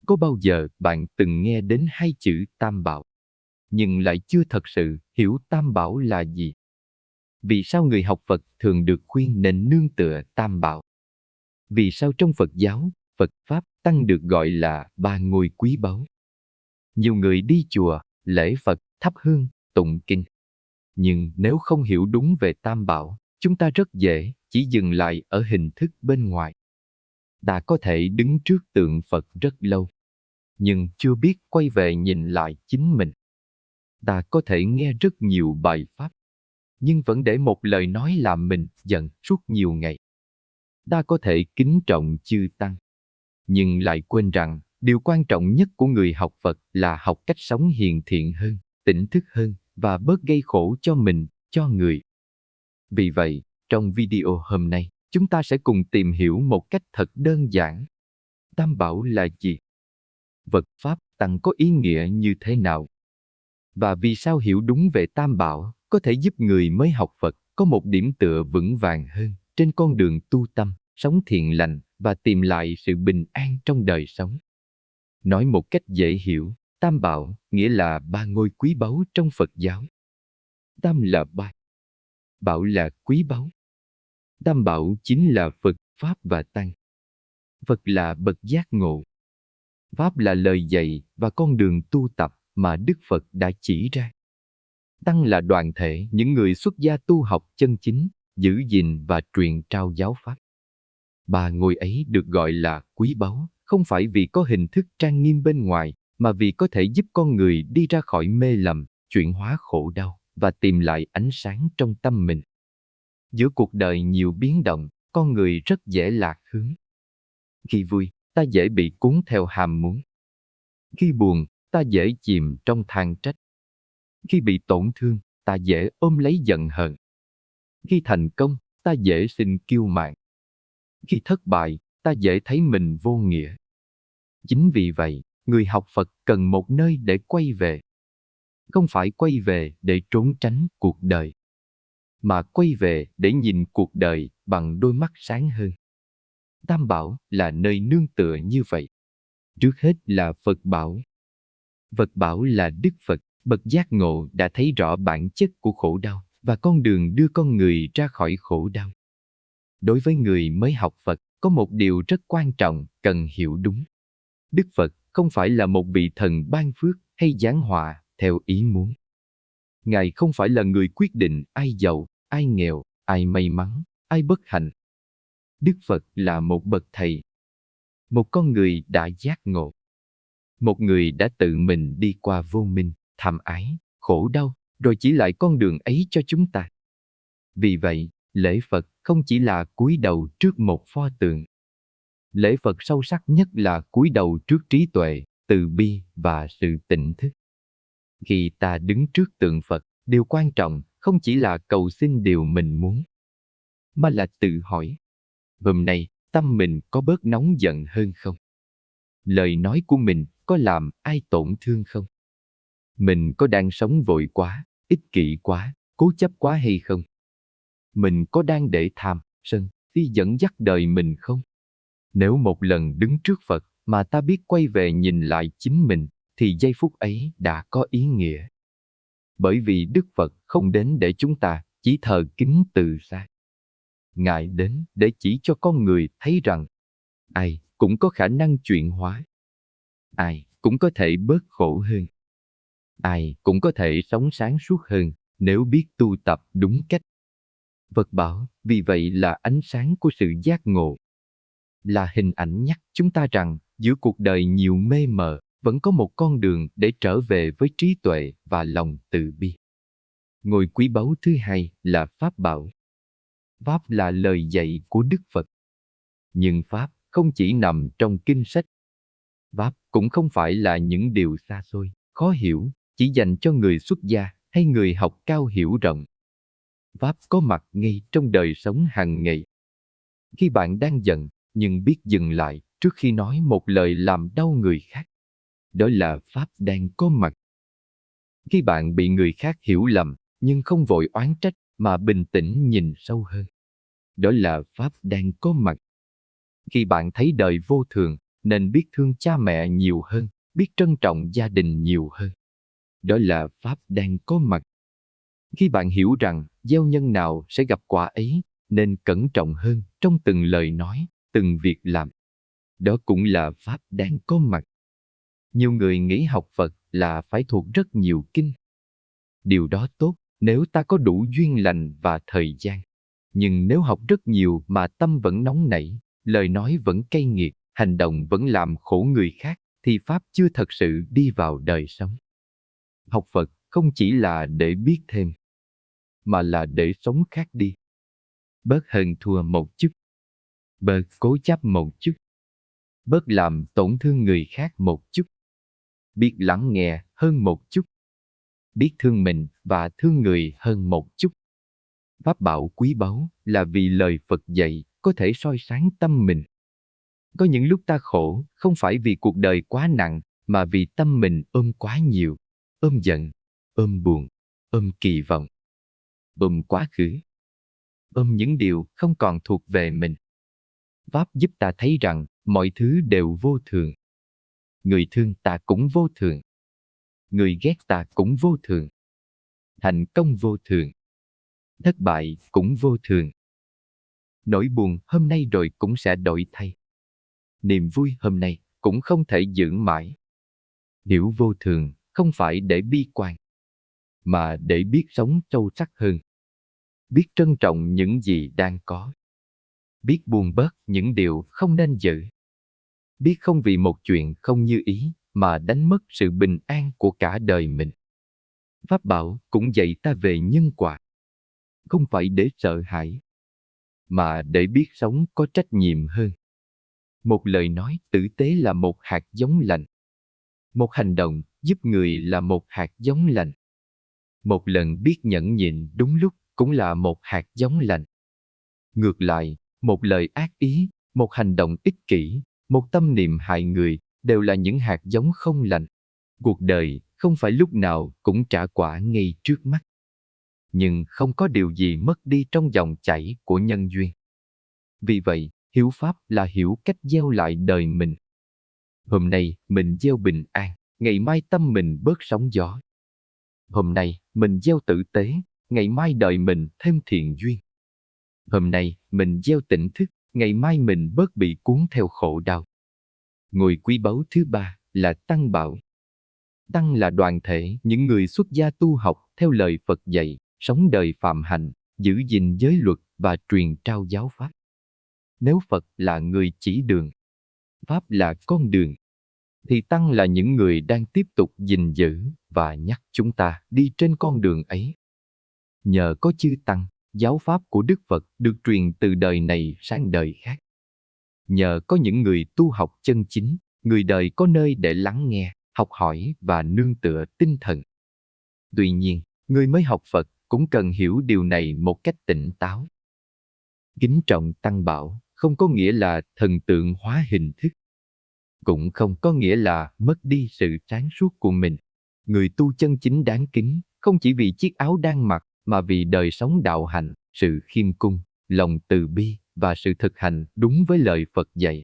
Có bao giờ bạn từng nghe đến hai chữ Tam Bảo, nhưng lại chưa thật sự hiểu Tam Bảo là gì? Vì sao người học Phật thường được khuyên nên nương tựa Tam Bảo? Vì sao trong Phật giáo, Phật Pháp, Tăng được gọi là ba ngôi quý báu? Nhiều người đi chùa, lễ Phật, thắp hương, tụng kinh. Nhưng nếu không hiểu đúng về Tam Bảo, chúng ta rất dễ chỉ dừng lại ở hình thức bên ngoài. Ta có thể đứng trước tượng Phật rất lâu, nhưng chưa biết quay về nhìn lại chính mình. Ta có thể nghe rất nhiều bài pháp, nhưng vẫn để một lời nói làm mình giận suốt nhiều ngày. Ta có thể kính trọng chư Tăng, nhưng lại quên rằng điều quan trọng nhất của người học Phật là học cách sống hiền thiện hơn, tỉnh thức hơn và bớt gây khổ cho mình, cho người. Vì vậy, trong video hôm nay, chúng ta sẽ cùng tìm hiểu một cách thật đơn giản. Tam Bảo là gì? Phật Pháp Tăng có ý nghĩa như thế nào? Và vì sao hiểu đúng về Tam Bảo có thể giúp người mới học Phật có một điểm tựa vững vàng hơn trên con đường tu tâm, sống thiện lành và tìm lại sự bình an trong đời sống. Nói một cách dễ hiểu, Tam Bảo nghĩa là ba ngôi quý báu trong Phật giáo. Tam là ba, Bảo là quý báu. Tam Bảo chính là Phật, Pháp và Tăng. Phật là bậc giác ngộ. Pháp là lời dạy và con đường tu tập mà Đức Phật đã chỉ ra. Tăng là đoàn thể những người xuất gia tu học chân chính, giữ gìn và truyền trao giáo pháp. Ba ngôi ấy được gọi là quý báu, không phải vì có hình thức trang nghiêm bên ngoài, mà vì có thể giúp con người đi ra khỏi mê lầm, chuyển hóa khổ đau và tìm lại ánh sáng trong tâm mình. Giữa cuộc đời nhiều biến động, con người rất dễ lạc hướng. Khi vui, ta dễ bị cuốn theo ham muốn. Khi buồn, ta dễ chìm trong than trách. Khi bị tổn thương, ta dễ ôm lấy giận hờn. Khi thành công, ta dễ sinh kiêu mạn. Khi thất bại, ta dễ thấy mình vô nghĩa. Chính vì vậy, người học Phật cần một nơi để quay về. Không phải quay về để trốn tránh cuộc đời, mà quay về để nhìn cuộc đời bằng đôi mắt sáng hơn. Tam Bảo là nơi nương tựa như vậy. Trước hết là Phật Bảo. Phật Bảo là Đức Phật, bậc giác ngộ đã thấy rõ bản chất của khổ đau và con đường đưa con người ra khỏi khổ đau. Đối với người mới học Phật, có một điều rất quan trọng cần hiểu đúng. Đức Phật không phải là một vị thần ban phước hay giáng họa theo ý muốn. Ngài không phải là người quyết định ai giàu, ai nghèo, ai may mắn, ai bất hạnh. Đức Phật là một bậc thầy, một con người đã giác ngộ, một người đã tự mình đi qua vô minh, tham ái, khổ đau, rồi chỉ lại con đường ấy cho chúng ta. Vì vậy, lễ Phật không chỉ là cúi đầu trước một pho tượng. Lễ Phật sâu sắc nhất là cúi đầu trước trí tuệ, từ bi và sự tỉnh thức. Khi ta đứng trước tượng Phật, điều quan trọng không chỉ là cầu xin điều mình muốn, mà là tự hỏi, hôm nay tâm mình có bớt nóng giận hơn không? Lời nói của mình có làm ai tổn thương không? Mình có đang sống vội quá, ích kỷ quá, cố chấp quá hay không? Mình có đang để tham, sân, si dẫn dắt đời mình không? Nếu một lần đứng trước Phật mà ta biết quay về nhìn lại chính mình, thì giây phút ấy đã có ý nghĩa. Bởi vì Đức Phật không đến để chúng ta chỉ thờ kính từ xa. Ngài đến để chỉ cho con người thấy rằng ai cũng có khả năng chuyển hóa. Ai cũng có thể bớt khổ hơn. Ai cũng có thể sống sáng suốt hơn nếu biết tu tập đúng cách. Phật bảo vì vậy là ánh sáng của sự giác ngộ. Là hình ảnh nhắc chúng ta rằng giữa cuộc đời nhiều mê mờ, vẫn có một con đường để trở về với trí tuệ và lòng từ bi. Ngôi quý báu thứ hai là Pháp Bảo. Pháp là lời dạy của Đức Phật. Nhưng Pháp không chỉ nằm trong kinh sách. Pháp cũng không phải là những điều xa xôi, khó hiểu, chỉ dành cho người xuất gia hay người học cao hiểu rộng. Pháp có mặt ngay trong đời sống hàng ngày. Khi bạn đang giận, nhưng biết dừng lại trước khi nói một lời làm đau người khác, đó là Pháp đang có mặt. Khi bạn bị người khác hiểu lầm, nhưng không vội oán trách mà bình tĩnh nhìn sâu hơn, đó là Pháp đang có mặt. Khi bạn thấy đời vô thường, nên biết thương cha mẹ nhiều hơn, biết trân trọng gia đình nhiều hơn. Đó là Pháp đang có mặt. Khi bạn hiểu rằng gieo nhân nào sẽ gặp quả ấy, nên cẩn trọng hơn trong từng lời nói, từng việc làm. Đó cũng là Pháp đang có mặt. Nhiều người nghĩ học Phật là phải thuộc rất nhiều kinh. Điều đó tốt nếu ta có đủ duyên lành và thời gian. Nhưng nếu học rất nhiều mà tâm vẫn nóng nảy, lời nói vẫn cay nghiệt, hành động vẫn làm khổ người khác, thì Pháp chưa thật sự đi vào đời sống. Học Phật không chỉ là để biết thêm, mà là để sống khác đi. Bớt hơn thua một chút, bớt cố chấp một chút, bớt làm tổn thương người khác một chút, biết lắng nghe hơn một chút, biết thương mình và thương người hơn một chút. Pháp bảo quý báu là vì lời Phật dạy có thể soi sáng tâm mình. Có những lúc ta khổ không phải vì cuộc đời quá nặng, mà vì tâm mình ôm quá nhiều, ôm giận, ôm buồn, ôm kỳ vọng, ôm quá khứ, ôm những điều không còn thuộc về mình. Pháp giúp ta thấy rằng mọi thứ đều vô thường. Người thương ta cũng vô thường. Người ghét ta cũng vô thường. Thành công vô thường. Thất bại cũng vô thường. Nỗi buồn hôm nay rồi cũng sẽ đổi thay. Niềm vui hôm nay cũng không thể giữ mãi. Hiểu vô thường không phải để bi quan, mà để biết sống sâu sắc hơn. Biết trân trọng những gì đang có. Biết buông bớt những điều không nên giữ. Biết không vì một chuyện không như ý mà đánh mất sự bình an của cả đời mình. Pháp bảo cũng dạy ta về nhân quả. Không phải để sợ hãi, mà để biết sống có trách nhiệm hơn. Một lời nói tử tế là một hạt giống lành. Một hành động giúp người là một hạt giống lành. Một lần biết nhẫn nhịn đúng lúc cũng là một hạt giống lành. Ngược lại, một lời ác ý, một hành động ích kỷ, một tâm niệm hại người đều là những hạt giống không lành. Cuộc đời không phải lúc nào cũng trả quả ngay trước mắt. Nhưng không có điều gì mất đi trong dòng chảy của nhân duyên. Vì vậy, hiểu Pháp là hiểu cách gieo lại đời mình. Hôm nay mình gieo bình an, ngày mai tâm mình bớt sóng gió. Hôm nay mình gieo tử tế, ngày mai đời mình thêm thiện duyên. Hôm nay mình gieo tỉnh thức, ngày mai mình bớt bị cuốn theo khổ đau. Ngôi quý báu thứ ba là Tăng Bảo. Tăng là đoàn thể những người xuất gia tu học theo lời Phật dạy, sống đời phạm hạnh, giữ gìn giới luật và truyền trao giáo pháp. Nếu Phật là người chỉ đường, Pháp là con đường, thì Tăng là những người đang tiếp tục gìn giữ và nhắc chúng ta đi trên con đường ấy. Nhờ có chư Tăng, giáo pháp của Đức Phật được truyền từ đời này sang đời khác. Nhờ có những người tu học chân chính, người đời có nơi để lắng nghe, học hỏi và nương tựa tinh thần. Tuy nhiên, người mới học Phật cũng cần hiểu điều này một cách tỉnh táo. Kính trọng Tăng Bảo không có nghĩa là thần tượng hóa hình thức. Cũng không có nghĩa là mất đi sự sáng suốt của mình. Người tu chân chính đáng kính, không chỉ vì chiếc áo đang mặc, mà vì đời sống đạo hạnh, sự khiêm cung, lòng từ bi và sự thực hành đúng với lời Phật dạy.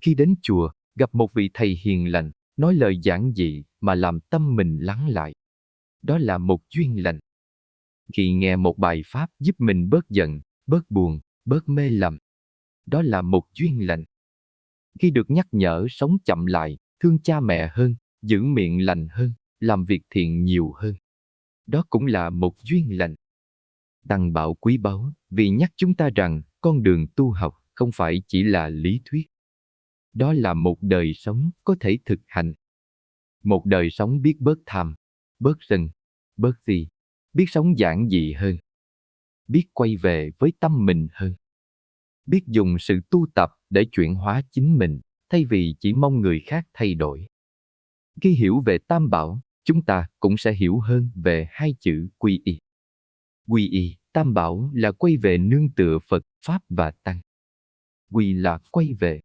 Khi đến chùa, gặp một vị thầy hiền lành, nói lời giản dị mà làm tâm mình lắng lại. Đó là một duyên lành. Khi nghe một bài pháp giúp mình bớt giận, bớt buồn, bớt mê lầm. Đó là một duyên lành. Khi được nhắc nhở sống chậm lại, thương cha mẹ hơn, giữ miệng lành hơn, làm việc thiện nhiều hơn. Đó cũng là một duyên lành. Tăng Bảo quý báu vì nhắc chúng ta rằng con đường tu học không phải chỉ là lý thuyết. Đó là một đời sống có thể thực hành. Một đời sống biết bớt tham, bớt sân, bớt si, biết sống giản dị hơn. Biết quay về với tâm mình hơn. Biết dùng sự tu tập để chuyển hóa chính mình, thay vì chỉ mong người khác thay đổi. Khi hiểu về Tam Bảo, chúng ta cũng sẽ hiểu hơn về hai chữ quy y. Quy y, Tam Bảo là quay về nương tựa Phật, Pháp và Tăng. Quy là quay về.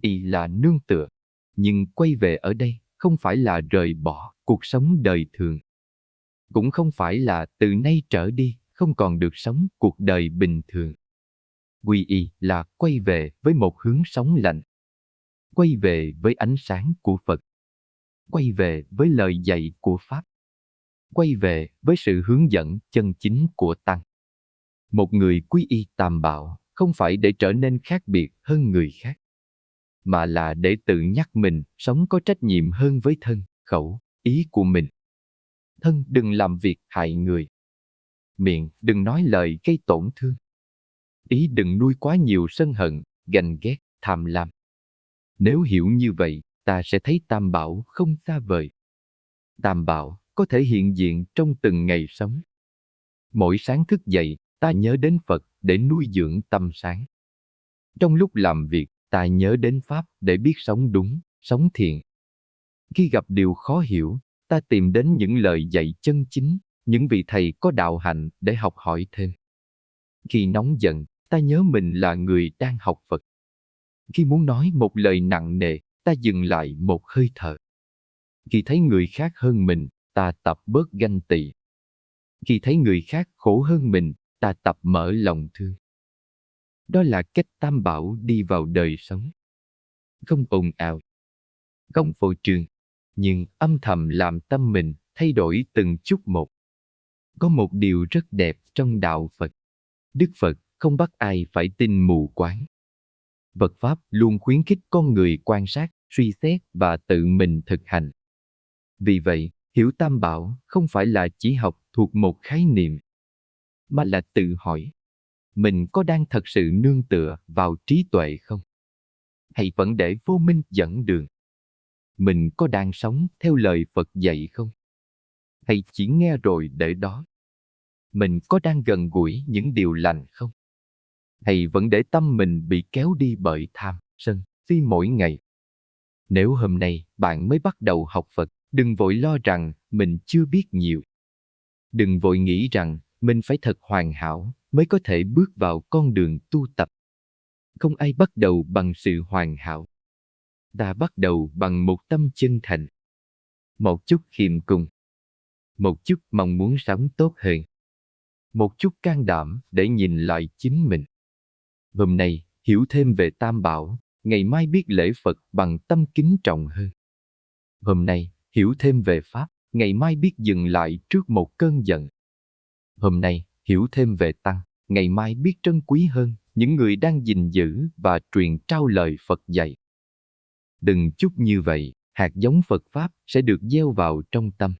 Y là nương tựa. Nhưng quay về ở đây không phải là rời bỏ cuộc sống đời thường. Cũng không phải là từ nay trở đi không còn được sống cuộc đời bình thường. Quy y là quay về với một hướng sống lành. quay về với ánh sáng của Phật, quay về với lời dạy của Pháp, quay về với sự hướng dẫn chân chính của Tăng. Một người quy y Tam Bảo không phải để trở nên khác biệt hơn người khác, mà là để tự nhắc mình sống có trách nhiệm hơn với thân, khẩu, ý của mình. Thân đừng làm việc hại người. Miệng đừng nói lời gây tổn thương. Ý đừng nuôi quá nhiều sân hận, ganh ghét, tham lam. Nếu hiểu như vậy, ta sẽ thấy Tam Bảo không xa vời. Tam Bảo có thể hiện diện trong từng ngày sống. Mỗi sáng thức dậy, ta nhớ đến Phật để nuôi dưỡng tâm sáng. Trong lúc làm việc, ta nhớ đến Pháp để biết sống đúng, sống thiện. Khi gặp điều khó hiểu, ta tìm đến những lời dạy chân chính, những vị thầy có đạo hạnh để học hỏi thêm. Khi nóng giận, ta nhớ mình là người đang học Phật. Khi muốn nói một lời nặng nề, ta dừng lại một hơi thở. Khi thấy người khác hơn mình, ta tập bớt ganh tị. Khi thấy người khác khổ hơn mình, ta tập mở lòng thương. Đó là cách Tam Bảo đi vào đời sống. Không ồn ào, không phô trương, nhưng âm thầm làm tâm mình thay đổi từng chút một. Có một điều rất đẹp trong đạo Phật. Đức Phật không bắt ai phải tin mù quáng. Phật Pháp luôn khuyến khích con người quan sát, suy xét và tự mình thực hành. Vì vậy, hiểu Tam Bảo không phải là chỉ học thuộc một khái niệm, mà là tự hỏi, mình có đang thật sự nương tựa vào trí tuệ không? Hay vẫn để vô minh dẫn đường? Mình có đang sống theo lời Phật dạy không? Hay chỉ nghe rồi để đó? Mình có đang gần gũi những điều lành không? Hay vẫn để tâm mình bị kéo đi bởi tham, sân, si mỗi ngày? Nếu hôm nay bạn mới bắt đầu học Phật, đừng vội lo rằng mình chưa biết nhiều. Đừng vội nghĩ rằng mình phải thật hoàn hảo mới có thể bước vào con đường tu tập. Không ai bắt đầu bằng sự hoàn hảo. Ta bắt đầu bằng một tâm chân thành, một chút khiêm cung, một chút mong muốn sống tốt hơn, một chút can đảm để nhìn lại chính mình. Hôm nay hiểu thêm về Tam Bảo, ngày mai biết lễ Phật bằng tâm kính trọng hơn. Hôm nay hiểu thêm về Pháp, ngày mai biết dừng lại trước một cơn giận. Hôm nay hiểu thêm về Tăng, ngày mai biết trân quý hơn những người đang gìn giữ và truyền trao lời Phật dạy. Từng chút như vậy, hạt giống Phật Pháp sẽ được gieo vào trong tâm.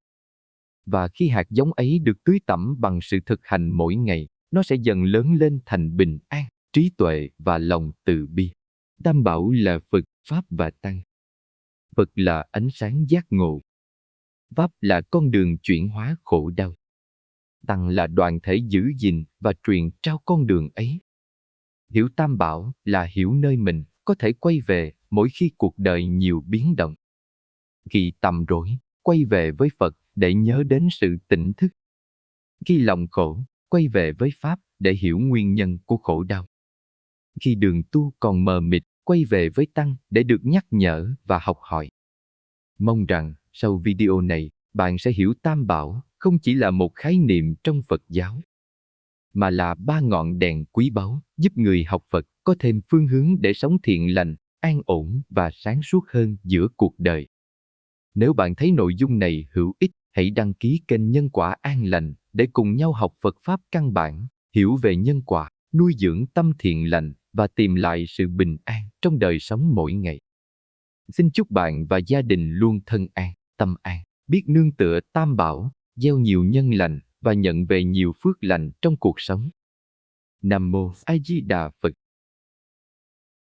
Và khi hạt giống ấy được tưới tẩm bằng sự thực hành mỗi ngày, nó sẽ dần lớn lên thành bình an, trí tuệ và lòng từ bi. Tam Bảo là Phật, Pháp và Tăng. Phật là ánh sáng giác ngộ. Pháp là con đường chuyển hóa khổ đau. Tăng là đoàn thể giữ gìn và truyền trao con đường ấy. Hiểu Tam Bảo là hiểu nơi mình có thể quay về mỗi khi cuộc đời nhiều biến động. Khi tầm rối, quay về với Phật để nhớ đến sự tỉnh thức. Khi lòng khổ, quay về với Pháp để hiểu nguyên nhân của khổ đau. Khi đường tu còn mờ mịt, quay về với Tăng để được nhắc nhở và học hỏi. Mong rằng sau video này, bạn sẽ hiểu Tam Bảo không chỉ là một khái niệm trong Phật giáo, mà là 3 ngọn đèn quý báu giúp người học Phật có thêm phương hướng để sống thiện lành, an ổn và sáng suốt hơn giữa cuộc đời. Nếu bạn thấy nội dung này hữu ích, hãy đăng ký kênh Nhân Quả An Lành để cùng nhau học Phật Pháp căn bản, hiểu về nhân quả, nuôi dưỡng tâm thiện lành và tìm lại sự bình an trong đời sống mỗi ngày. Xin chúc bạn và gia đình luôn thân an, tâm an, biết nương tựa Tam Bảo, gieo nhiều nhân lành và nhận về nhiều phước lành trong cuộc sống. Nam Mô A Di Đà Phật.